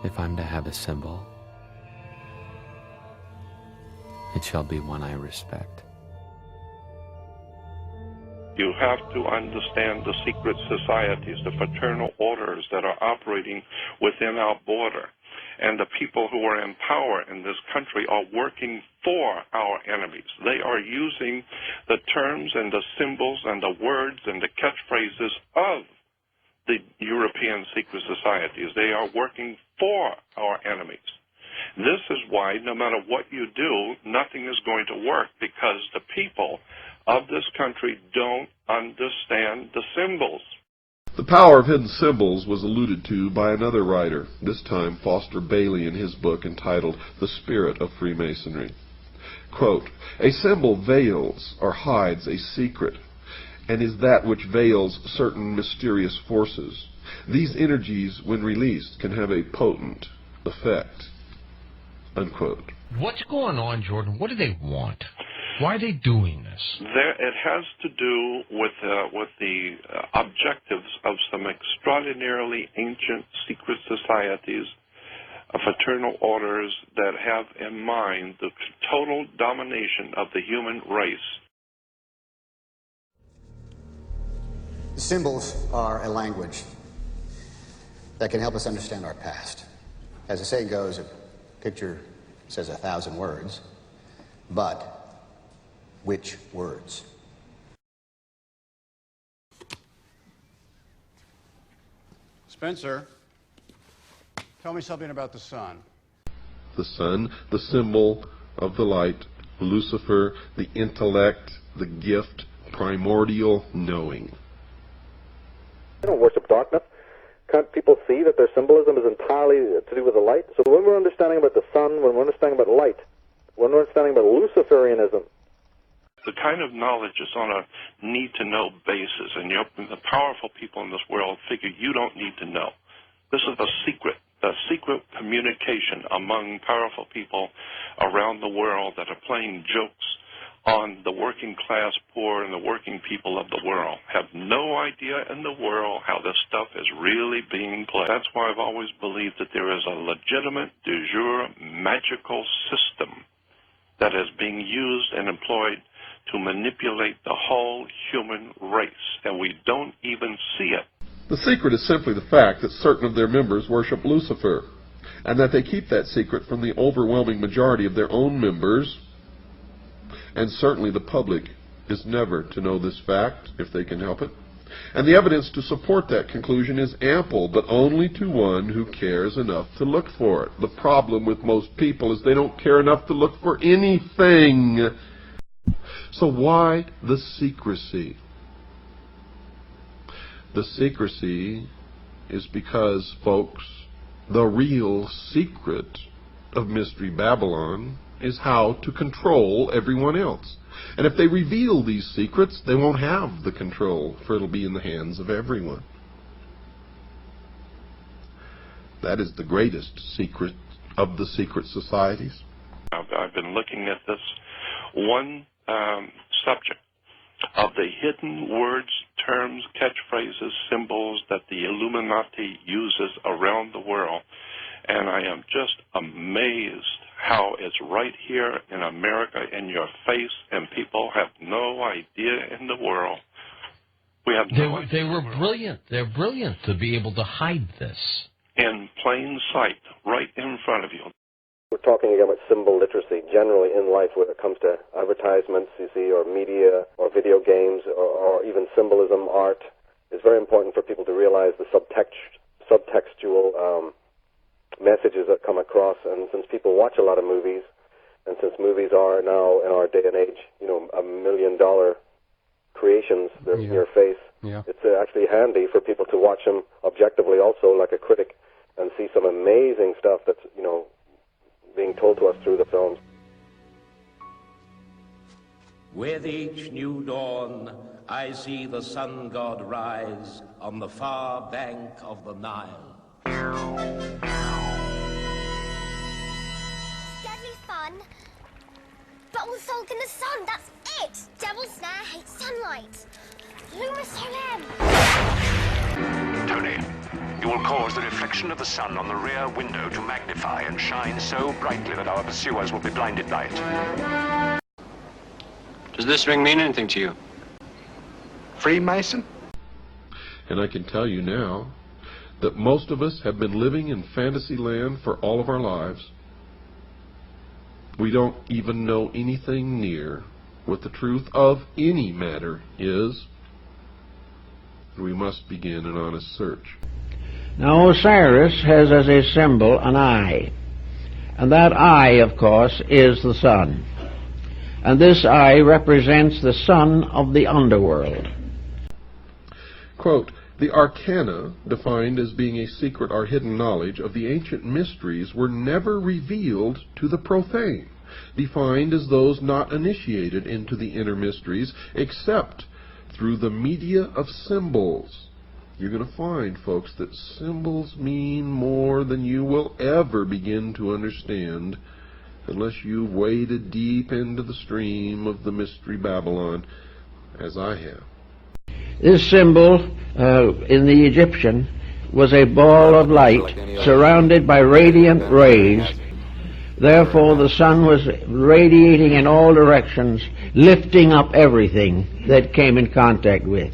If I'm to have a symbol, it shall be one I respect. You have to understand the secret societies, the fraternal orders that are operating within our border. And the people who are in power in this country are working for our enemies. They are using the terms and the symbols and the words and the catchphrases of the European secret societies. They are working for our enemies. This is why no matter what you do, nothing is going to work, because the people of this country don't understand the symbols. The power of hidden symbols was alluded to by another writer, this time Foster Bailey, in his book entitled The Spirit of Freemasonry. Quote, "A symbol veils or hides a secret, and is that which veils certain mysterious forces. These energies, when released, can have a potent effect." Unquote. What's going on, Jordan? What do they want? Why are they doing this? It has to do with the objectives of some extraordinarily ancient secret societies, fraternal orders that have in mind the total domination of the human race. Symbols are a language that can help us understand our past. As the saying goes, a picture says 1,000 words, but which words? Spencer, tell me something about the sun. The sun, the symbol of the light, Lucifer, the intellect, the gift, primordial knowing. They don't worship darkness. Can't people see that their symbolism is entirely to do with the light? So when we're understanding about the sun, when we're understanding about light, when we're understanding about Luciferianism, The kind of knowledge is on a need-to-know basis, and the powerful people in this world figure you don't need to know. This is the secret communication among powerful people around the world that are playing jokes on the working class poor and the working people of the world. Have no idea in the world how this stuff is really being played. That's why I've always believed that there is a legitimate, de jure, magical system that is being used and employed to manipulate the whole human race, and we don't even see it. The secret is simply the fact that certain of their members worship Lucifer, and that they keep that secret from the overwhelming majority of their own members, and certainly the public is never to know this fact if they can help it. And the evidence to support that conclusion is ample, but only to one who cares enough to look for it. The problem with most people is they don't care enough to look for anything. So why the secrecy? The secrecy is because, folks, the real secret of Mystery Babylon is how to control everyone else. And if they reveal these secrets, they won't have the control, for it'll be in the hands of everyone. That is the greatest secret of the secret societies. I've been looking at this one subject of the hidden words, terms, catchphrases, symbols that the Illuminati uses around the world, and I am just amazed how it's right here in America in your face, and people have no idea in the world. We have no idea. They were brilliant. They're brilliant to be able to hide this. In plain sight, right in front of you. we're talking again about symbol literacy generally in life when it comes to advertisements, you see, or media, or video games, or even symbolism, art. It's very important for people to realize the subtextual messages that come across. And since people watch a lot of movies, and since movies are now, in our day and age, you know, $1 million creations, they're in your face, it's actually handy for people to watch them objectively also, like a critic, and see some amazing stuff that's, you know, being told to us through the films. With each new dawn, I see the sun god rise on the far bank of the Nile. It's deadly fun, but we'll sulk in the sun, that's it! Devil's Snare hates sunlight. Luma Solem! Tony, You will cause the reflection of the sun on the rear window to magnify and shine so brightly that our pursuers will be blinded by it. Does this ring mean anything to you? Freemason? And I can tell you now that most of us have been living in fantasy land for all of our lives. We don't even know anything near what the truth of any matter is. We must begin an honest search. Now Osiris has as a symbol an eye, and that eye, of course, is the sun. And this eye represents the sun of the underworld. Quote, the arcana, defined as being a secret or hidden knowledge of the ancient mysteries, were never revealed to the profane, defined as those not initiated into the inner mysteries except through the media of symbols. You're going to find, folks, that symbols mean more than you will ever begin to understand unless you've waded deep into the stream of the mystery Babylon, as I have. This symbol in the Egyptian was a ball of light surrounded by radiant rays. Therefore the sun was radiating in all directions, lifting up everything that came in contact with,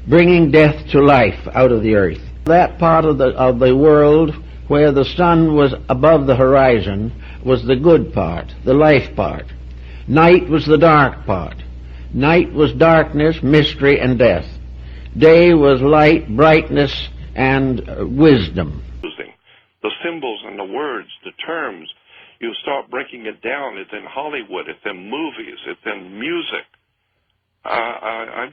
bringing death to life out of the earth. That part of the world where the sun was above the horizon was the good part, the life part. Night was the dark part. Night was darkness, mystery, and death. Day was light, brightness, and wisdom. The symbols and the words, the terms, you start breaking it down. It's in Hollywood, it's in movies, it's in music. I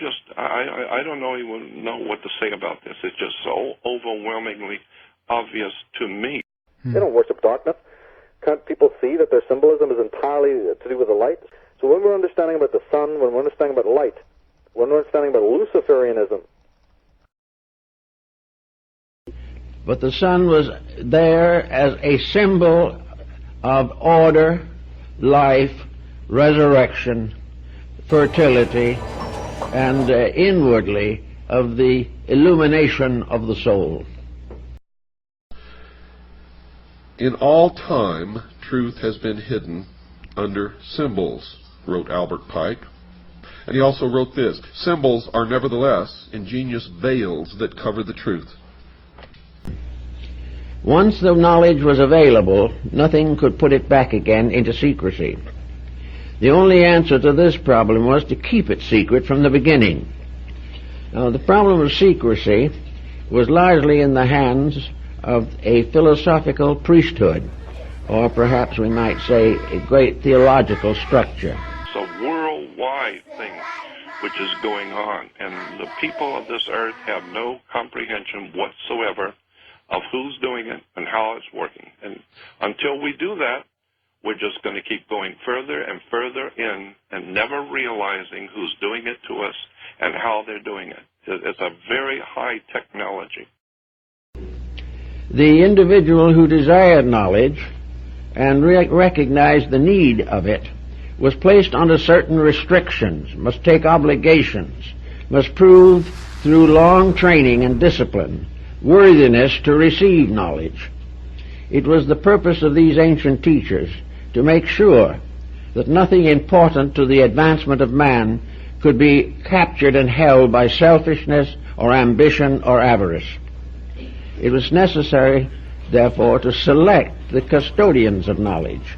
don't even know what to say about this. It's just so overwhelmingly obvious to me. They don't worship darkness. Can't people see that their symbolism is entirely to do with the light? So when we're understanding about the sun, when we're understanding about light, when we're understanding about Luciferianism. But the sun was there as a symbol of order, life, resurrection, fertility, and inwardly of the illumination of the soul. In all time, truth has been hidden under symbols, wrote Albert Pike. And he also wrote this, symbols are nevertheless ingenious veils that cover the truth. Once the knowledge was available, nothing could put it back again into secrecy. The only answer to this problem was to keep it secret from the beginning. Now, the problem of secrecy was largely in the hands of a philosophical priesthood, or perhaps we might say a great theological structure. It's a worldwide thing which is going on, and the people of this earth have no comprehension whatsoever of who's doing it and how it's working. And until we do that, we're just going to keep going further and further in and never realizing who's doing it to us and how they're doing it. It's a very high technology. The individual who desired knowledge and recognized the need of it was placed under certain restrictions, must take obligations, must prove through long training and discipline worthiness to receive knowledge. It was the purpose of these ancient teachers to make sure that nothing important to the advancement of man could be captured and held by selfishness or ambition or avarice. It was necessary, therefore, to select the custodians of knowledge.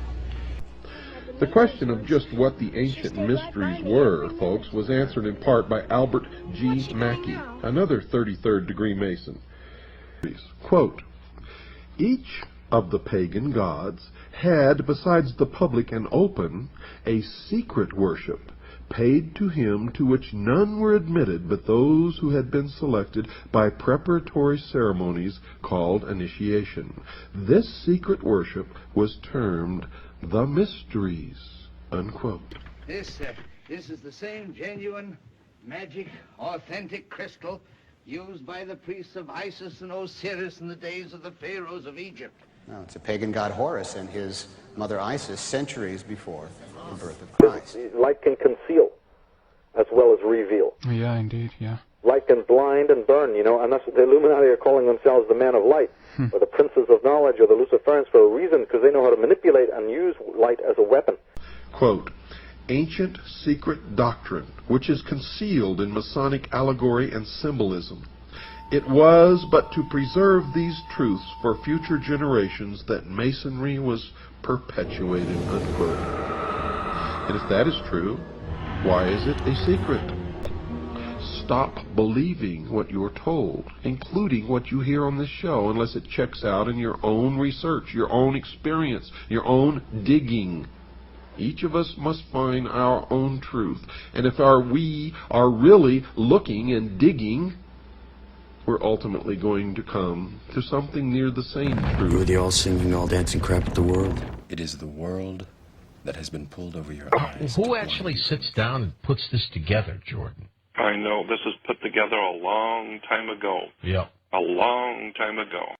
The question of just what the ancient mysteries were, folks, was answered in part by Albert G. Mackey, another 33rd degree Mason. Quote, each of the pagan gods had, besides the public and open, a secret worship paid to him to which none were admitted but those who had been selected by preparatory ceremonies called initiation. This secret worship was termed the mysteries, unquote. This is the same genuine, magic, authentic crystal used by the priests of Isis and Osiris in the days of the pharaohs of Egypt. No, it's a pagan god Horus and his mother Isis centuries before the birth of Christ. Light can conceal as well as reveal. Yeah, indeed, yeah. light can blind and burn, you know, and that's what the Illuminati are calling themselves the men of light, or the princes of knowledge, or the Luciferians, for a reason, because they know how to manipulate and use light as a weapon. Quote, ancient secret doctrine, which is concealed in Masonic allegory and symbolism. It was but to preserve these truths for future generations that Masonry was perpetuated, unquote. And if that is true, why is it a secret? Stop believing what you're told, including what you hear on this show, unless it checks out in your own research, your own experience, your own digging. Each of us must find our own truth. And if we are really looking and digging, we're ultimately going to come to something near the same truth. You're the all-singing, all-dancing crap at the world. It is the world that has been pulled over your eyes. Who actually sits down and puts this together, Jordan? I know. This was put together a long time ago. Yeah. A long time ago.